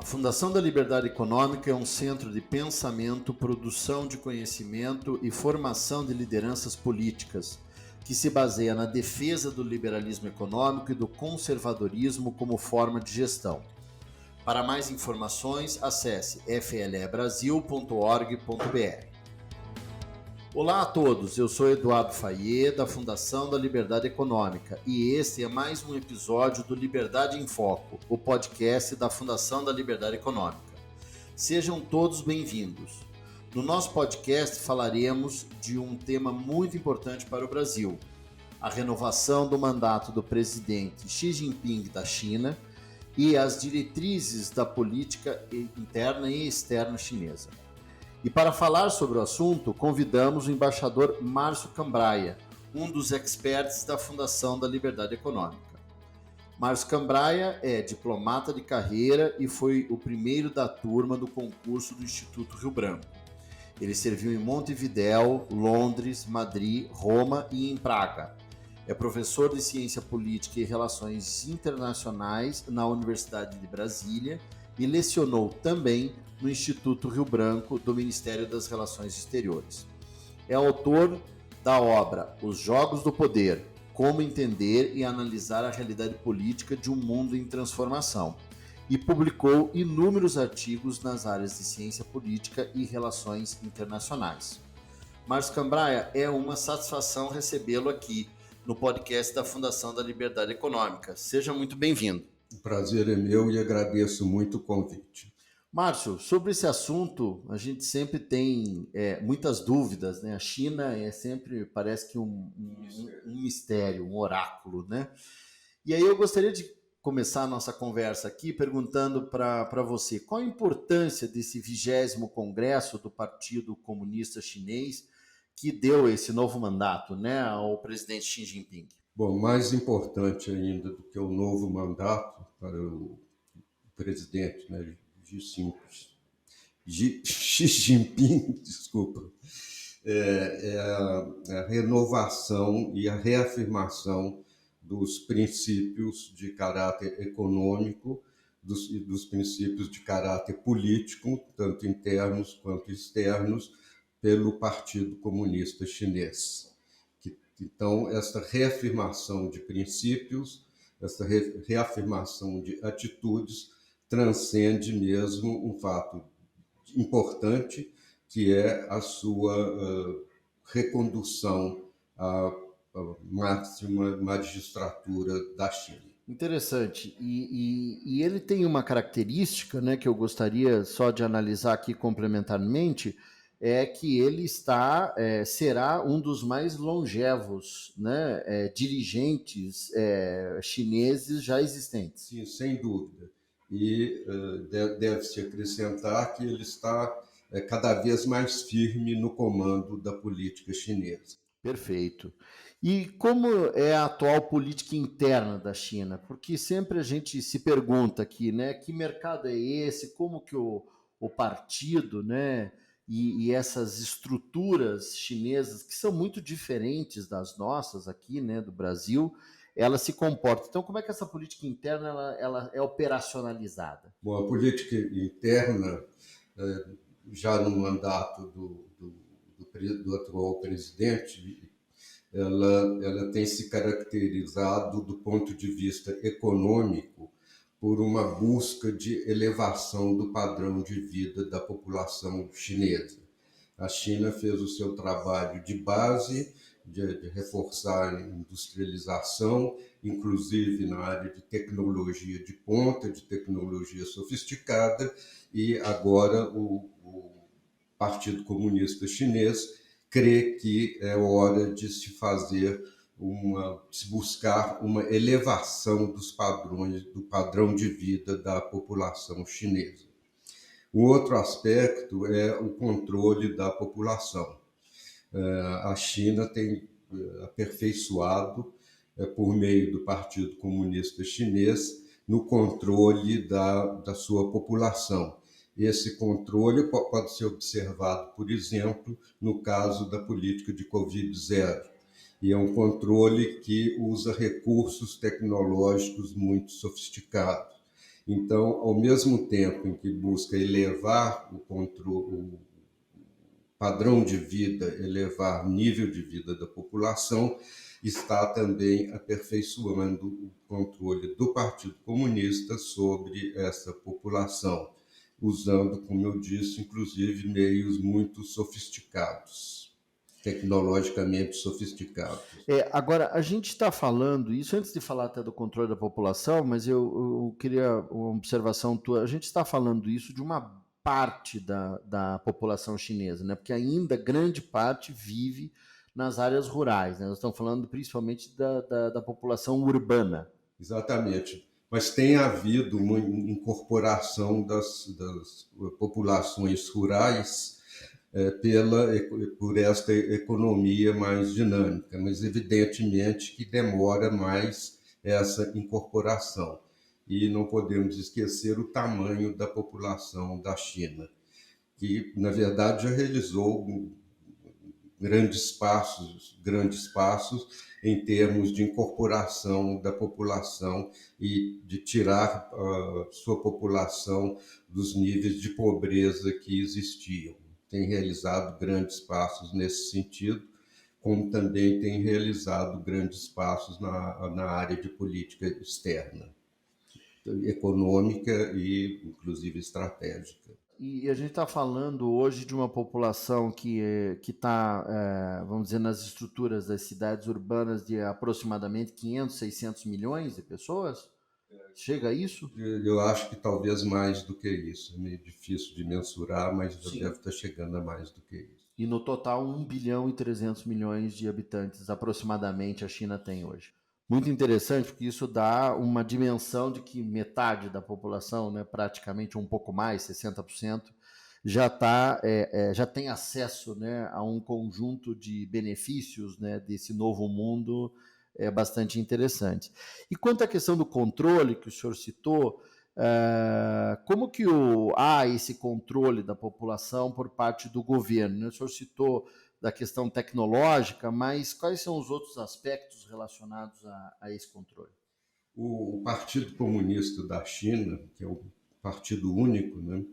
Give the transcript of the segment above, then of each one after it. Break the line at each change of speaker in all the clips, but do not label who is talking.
Fundação da Liberdade Econômica é um centro de pensamento, produção de conhecimento e formação de lideranças políticas, que se baseia na defesa do liberalismo econômico e do conservadorismo como forma de gestão. Para mais informações, acesse flebrasil.org.br. Olá a todos, eu sou Eduardo Fayet, da Fundação da Liberdade Econômica, e este é mais um episódio do Liberdade em Foco, o podcast da Fundação da Liberdade Econômica. Sejam todos bem-vindos. No nosso podcast falaremos de um tema muito importante para o Brasil, a renovação do mandato do presidente Xi Jinping da China e as diretrizes da política interna e externa chinesa. E para falar sobre o assunto, convidamos o embaixador Márcio Cambraia, um dos experts da Fundação da Liberdade Econômica. Márcio Cambraia é diplomata de carreira e foi o primeiro da turma do concurso do Instituto Rio Branco. Ele serviu em Montevidéu, Londres, Madrid, Roma e em Praga. É professor de Ciência Política e Relações Internacionais na Universidade de Brasília e lecionou também no Instituto Rio Branco do Ministério das Relações Exteriores. É autor da obra Os Jogos do Poder, Como Entender e Analisar a Realidade Política de um Mundo em Transformação, e publicou inúmeros artigos nas áreas de ciência política e relações internacionais. Márcio Cambraia, é uma satisfação recebê-lo aqui no podcast da Fundação da Liberdade Econômica. Seja muito bem-vindo.
O prazer é meu e agradeço muito o convite.
Márcio, sobre esse assunto, a gente sempre tem muitas dúvidas, né? A China parece que um mistério, um oráculo, né? E aí eu gostaria de começar a nossa conversa aqui perguntando para você, qual a importância desse 20º Congresso do Partido Comunista Chinês que deu esse novo mandato, né, ao presidente Xi Jinping?
Bom, mais importante ainda do que o novo mandato para o presidente, né, Xi Jinping, desculpa, é a renovação e a reafirmação dos princípios de caráter econômico, dos princípios de caráter político, tanto internos quanto externos, pelo Partido Comunista Chinês. Então, essa reafirmação de princípios, essa reafirmação de atitudes, transcende mesmo um fato importante, que é a sua recondução à máxima magistratura da China.
Interessante. E ele tem uma característica, né, que eu gostaria só de analisar aqui complementarmente, é que ele será um dos mais longevos, né, dirigentes chineses já existentes.
Sim, sem dúvida. E deve-se acrescentar que ele está cada vez mais firme no comando da política chinesa.
Perfeito. E como é a atual política interna da China? Porque sempre a gente se pergunta aqui, né, que mercado é esse, como que o partido, né, e essas estruturas chinesas, que são muito diferentes das nossas aqui, né, do Brasil, ela se comporta. Então, como é que essa política interna ela é operacionalizada?
Bom, a política interna, já no mandato do atual presidente, ela tem se caracterizado do ponto de vista econômico por uma busca de elevação do padrão de vida da população chinesa. A China fez o seu trabalho de base, de reforçar a industrialização, inclusive na área de tecnologia de ponta, de tecnologia sofisticada, e agora o Partido Comunista Chinês crê que é hora de se buscar uma elevação dos padrões, do padrão de vida da população chinesa. O outro aspecto é o controle da população. A China tem aperfeiçoado, por meio do Partido Comunista Chinês, no controle da sua população. Esse controle pode ser observado, por exemplo, no caso da política de Covid-0. E é um controle que usa recursos tecnológicos muito sofisticados. Então, ao mesmo tempo em que busca elevar o padrão de vida, elevar o nível de vida da população, está também aperfeiçoando o controle do Partido Comunista sobre essa população, usando, como eu disse, inclusive meios muito sofisticados, tecnologicamente sofisticados.
Agora, a gente está falando isso, antes de falar até do controle da população, mas eu queria uma observação tua. A gente está falando isso de uma parte da população chinesa, né? Porque ainda grande parte vive nas áreas rurais, né? Nós estamos falando principalmente da população urbana.
Exatamente. Mas tem havido uma incorporação das populações rurais por esta economia mais dinâmica, mas evidentemente que demora mais essa incorporação. E não podemos esquecer o tamanho da população da China, que, na verdade, já realizou grandes passos em termos de incorporação da população e de tirar sua população dos níveis de pobreza que existiam. Tem realizado grandes passos nesse sentido, como também tem realizado grandes passos na área de política externa, econômica e, inclusive, estratégica.
E a gente está falando hoje de uma população que está, vamos dizer, nas estruturas das cidades urbanas de aproximadamente 500, 600 milhões de pessoas? Chega a isso?
Eu acho que talvez mais do que isso. É meio difícil de mensurar, mas já
Sim.
deve estar chegando a mais do que isso.
E no total, 1 bilhão e 300 milhões de habitantes aproximadamente a China tem hoje. Muito interessante, porque isso dá uma dimensão de que metade da população, né, praticamente um pouco mais, 60%, já tem acesso, né, a um conjunto de benefícios, né, desse novo mundo bastante interessante. E quanto à questão do controle que o senhor citou, como que há esse controle da população por parte do governo, né? O senhor citou da questão tecnológica, mas quais são os outros aspectos relacionados a esse controle?
O Partido Comunista da China, que é o partido único, né,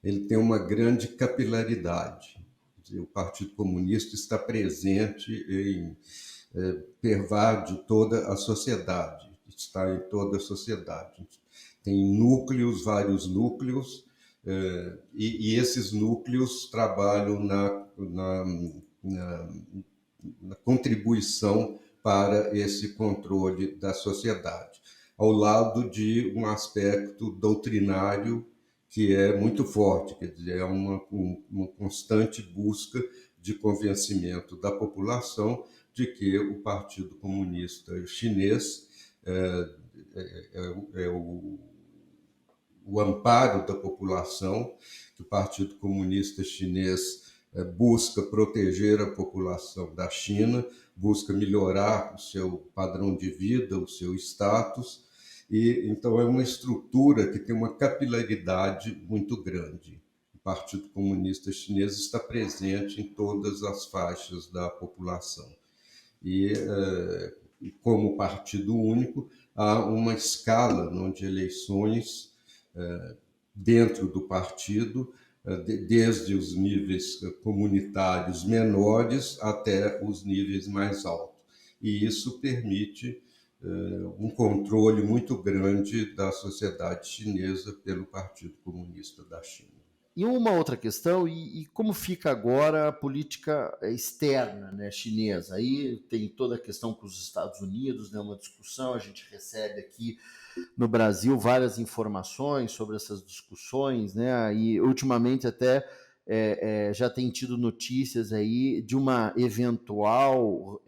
ele tem uma grande capilaridade. O Partido Comunista está presente pervade toda a sociedade, está em toda a sociedade. Tem vários núcleos, e esses núcleos trabalham na contribuição para esse controle da sociedade, ao lado de um aspecto doutrinário que é muito forte, quer dizer, é uma constante busca de convencimento da população de que o Partido Comunista Chinês é o amparo da população, que o Partido Comunista Chinês busca proteger a população da China, busca melhorar o seu padrão de vida, o seu status, e então é uma estrutura que tem uma capilaridade muito grande. O Partido Comunista Chinês está presente em todas as faixas da população. E, como partido único, há uma escala de eleições dentro do partido, desde os níveis comunitários menores até os níveis mais altos. E isso permite um controle muito grande da sociedade chinesa pelo Partido Comunista da China.
E uma outra questão, e como fica agora a política externa, né, chinesa? Aí tem toda a questão com os Estados Unidos, né, uma discussão, a gente recebe aqui no Brasil várias informações sobre essas discussões, né? E ultimamente até já tem tido notícias aí de uma eventual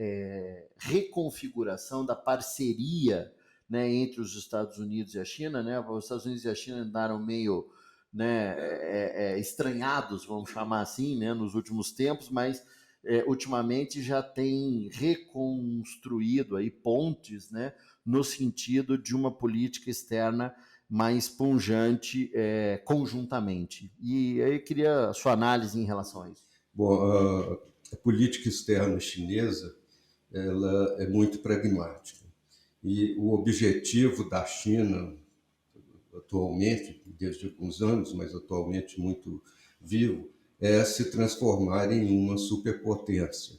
reconfiguração da parceria, né, entre os Estados Unidos e a China, né? Os Estados Unidos e a China andaram meio, né, estranhados, vamos chamar assim, né, nos últimos tempos, mas ultimamente já tem reconstruído aí pontes, né, no sentido de uma política externa mais pungente conjuntamente. E aí eu queria a sua análise em relação a isso.
Bom, a política externa chinesa ela é muito pragmática. E o objetivo da China, atualmente, desde alguns anos, mas atualmente muito vivo, é se transformar em uma superpotência,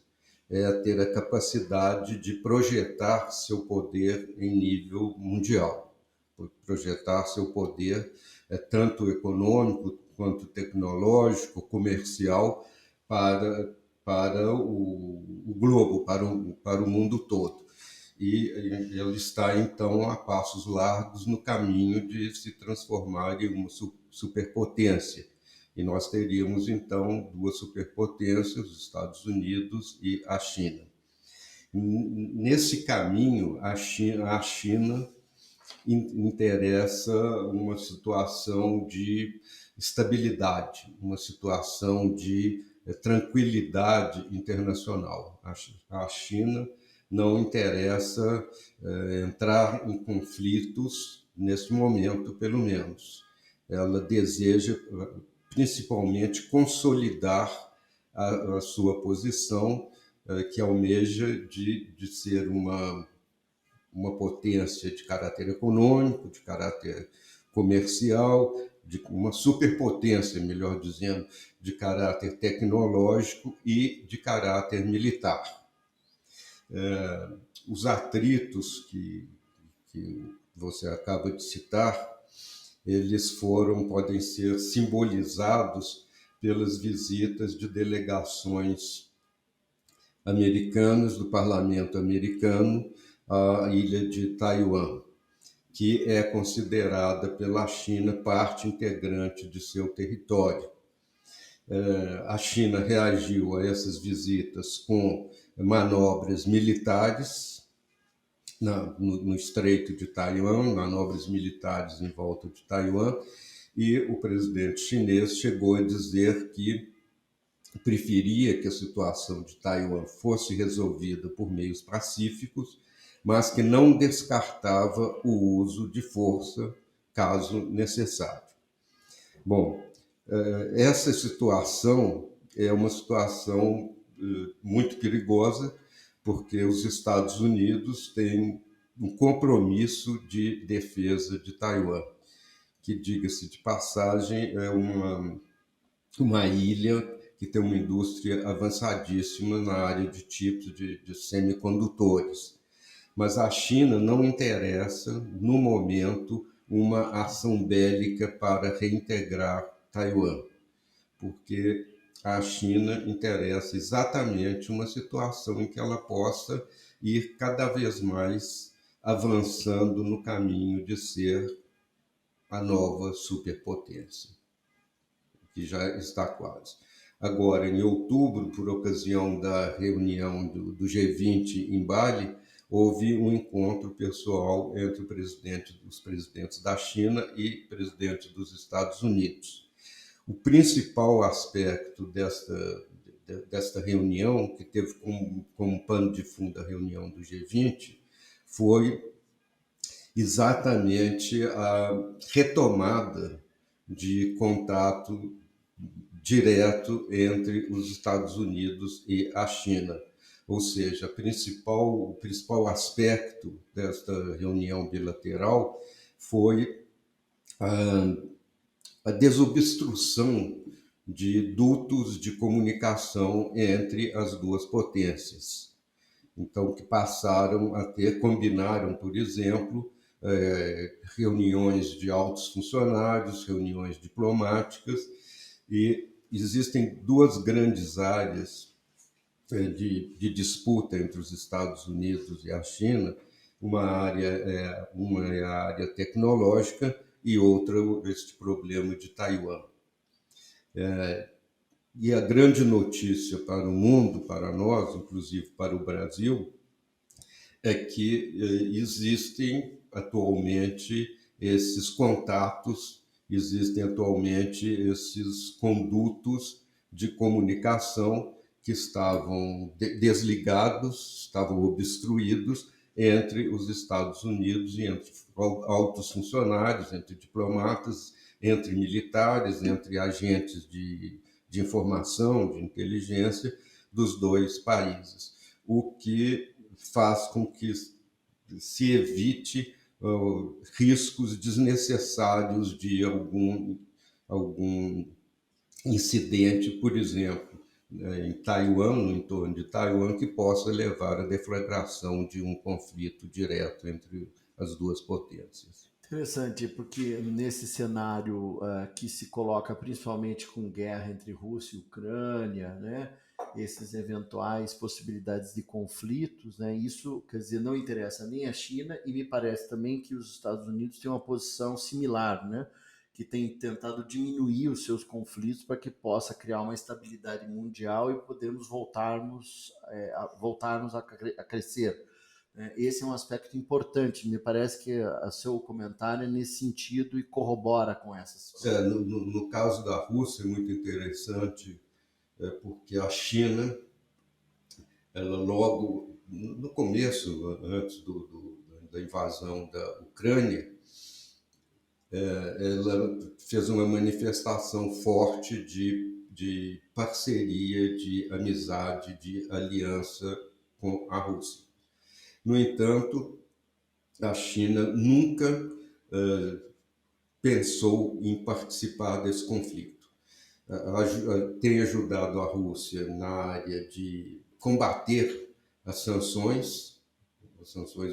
é ter a capacidade de projetar seu poder em nível mundial, projetar seu poder tanto econômico quanto tecnológico, comercial, para o globo, para o mundo todo. E ele está, então, a passos largos no caminho de se transformar em uma superpotência. E nós teríamos, então, duas superpotências, os Estados Unidos e a China. Nesse caminho, a China interessa uma situação de estabilidade, uma situação de tranquilidade internacional. A China não interessa entrar em conflitos nesse momento, pelo menos. Ela deseja principalmente consolidar a sua posição, que almeja de ser uma potência de caráter econômico, de caráter comercial, de uma superpotência, melhor dizendo, de caráter tecnológico e de caráter militar. Os atritos que você acaba de citar, eles podem ser simbolizados pelas visitas de delegações americanas, do parlamento americano, à ilha de Taiwan, que é considerada pela China parte integrante de seu território. A China reagiu a essas visitas com manobras militares no Estreito de Taiwan, manobras militares em volta de Taiwan, e o presidente chinês chegou a dizer que preferia que a situação de Taiwan fosse resolvida por meios pacíficos, mas que não descartava o uso de força caso necessário. Bom, essa situação é uma situação muito perigosa, porque os Estados Unidos têm um compromisso de defesa de Taiwan, que, diga-se de passagem, é uma ilha que tem uma indústria avançadíssima na área de tipos de semicondutores. Mas a China não interessa, no momento, uma ação bélica para reintegrar Taiwan, porque a China interessa exatamente uma situação em que ela possa ir cada vez mais avançando no caminho de ser a nova superpotência, que já está quase. Agora, em outubro, por ocasião da reunião do G20 em Bali, houve um encontro pessoal entre os presidentes da China e o presidente dos Estados Unidos. O principal aspecto desta reunião, que teve como pano de fundo a reunião do G20, foi exatamente a retomada de contato direto entre os Estados Unidos e a China. Ou seja, o principal aspecto desta reunião bilateral foi a desobstrução de dutos de comunicação entre as duas potências. Então, que combinaram, por exemplo, reuniões de altos funcionários, reuniões diplomáticas, e existem duas grandes áreas de disputa entre os Estados Unidos e a China. Uma é a área tecnológica e outra este problema de Taiwan. E a grande notícia para o mundo, para nós, inclusive para o Brasil, é que existem atualmente esses contatos, existem atualmente esses condutos de comunicação que estavam desligados, estavam obstruídos entre os Estados Unidos e entre altos funcionários, entre diplomatas, entre militares, entre agentes de informação, de inteligência dos dois países, o que faz com que se evite riscos desnecessários de algum incidente, por exemplo, em Taiwan, no entorno de Taiwan, que possa levar à deflagração de um conflito direto entre as duas potências.
Interessante, porque nesse cenário que se coloca principalmente com guerra entre Rússia e Ucrânia, né, esses eventuais possibilidades de conflitos, né, isso, quer dizer, não interessa nem a China e me parece também que os Estados Unidos têm uma posição similar, né, que tem tentado diminuir os seus conflitos para que possa criar uma estabilidade mundial e podermos voltarmos a crescer. Esse é um aspecto importante, me parece que o seu comentário é nesse sentido e corrobora com essa situação.
No caso da Rússia é muito interessante, porque a China, ela logo no começo, antes da invasão da Ucrânia, ela fez uma manifestação forte de parceria, de amizade, de aliança com a Rússia. No entanto, a China nunca pensou em participar desse conflito. Tem ajudado a Rússia na área de combater as sanções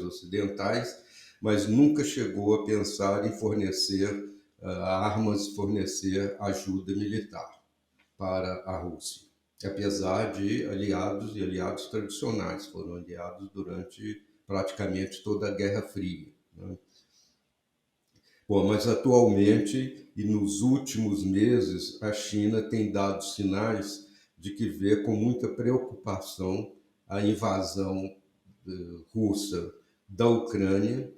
ocidentais, mas nunca chegou a pensar em fornecer armas, fornecer ajuda militar para a Rússia, apesar de aliados tradicionais, foram aliados durante praticamente toda a Guerra Fria, né? Bom, mas atualmente e nos últimos meses, a China tem dado sinais de que vê com muita preocupação a invasão russa da Ucrânia,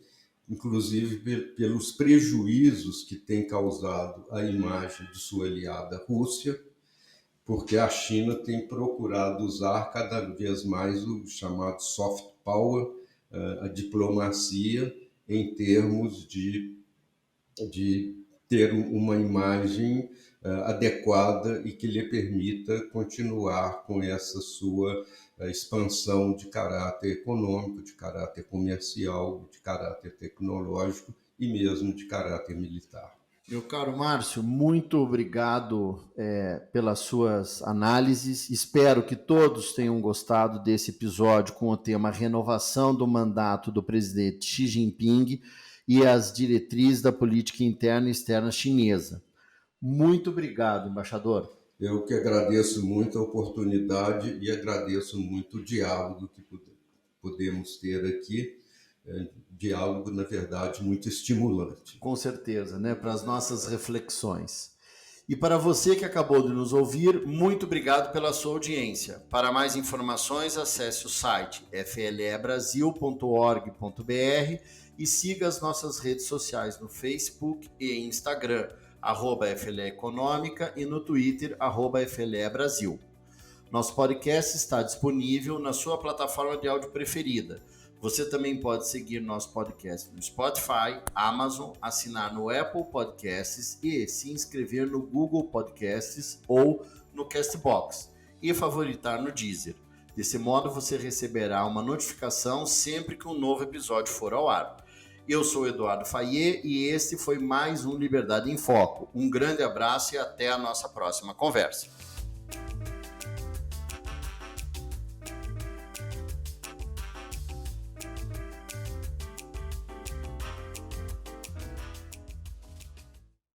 inclusive pelos prejuízos que tem causado à imagem de sua aliada Rússia, porque a China tem procurado usar cada vez mais o chamado soft power, a diplomacia, em termos de ter uma imagem adequada e que lhe permita continuar com essa sua expansão de caráter econômico, de caráter comercial, de caráter tecnológico e mesmo de caráter militar.
Meu caro Márcio, muito obrigado pelas suas análises. Espero que todos tenham gostado desse episódio com o tema Renovação do Mandato do Presidente Xi Jinping e as diretrizes da política interna e externa chinesa. Muito obrigado, embaixador.
Eu que agradeço muito a oportunidade e agradeço muito o diálogo que podemos ter aqui. Diálogo, na verdade, muito estimulante.
Com certeza, né? Para as nossas reflexões. E para você que acabou de nos ouvir, muito obrigado pela sua audiência. Para mais informações, acesse o site flebrasil.org.br e siga as nossas redes sociais no Facebook e Instagram, @FLEeconômica, e no Twitter, @FLEbrasil. Nosso podcast está disponível na sua plataforma de áudio preferida. Você também pode seguir nosso podcast no Spotify, Amazon, assinar no Apple Podcasts e se inscrever no Google Podcasts ou no Castbox e favoritar no Deezer. Desse modo você receberá uma notificação sempre que um novo episódio for ao ar. Eu sou Eduardo Fayet e este foi mais um Liberdade em Foco. Um grande abraço e até a nossa próxima conversa.